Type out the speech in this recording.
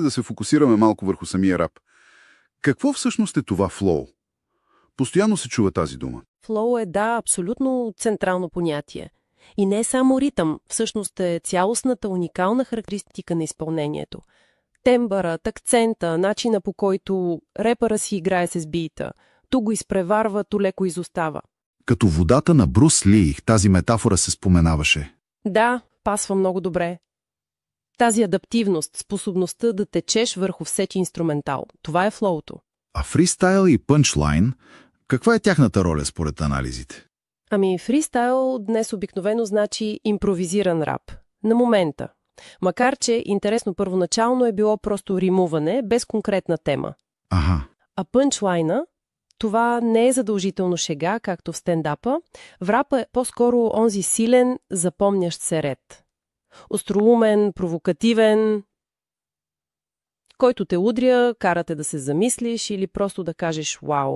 Да се фокусираме малко върху самия рап. Какво всъщност е това флоу? Постоянно се чува тази дума. Флоу е, да, абсолютно централно понятие. И не само ритъм, всъщност е цялостната уникална характеристика на изпълнението. Тембърът, акцента, начина по който репъра си играе с бита, ту го изпреварва, ту леко изостава. Като водата на Брус Ли, тази метафора се споменаваше. Да, пасва много добре. Тази адаптивност, способността да течеш върху всеки инструментал, това е флоуто. А фристайл и пънчлайн, каква е тяхната роля според анализите? Ами, фристайл днес обикновено значи импровизиран рап. На момента. Макар че интересно първоначално е било просто римуване, без конкретна тема. Ага. А пънчлайна, това не е задължително шега, както в стендапа. В рапа е по-скоро онзи силен, запомнящ се ред. Остроумен, провокативен, който те удря, карате да се замислиш или просто да кажеш «Вау».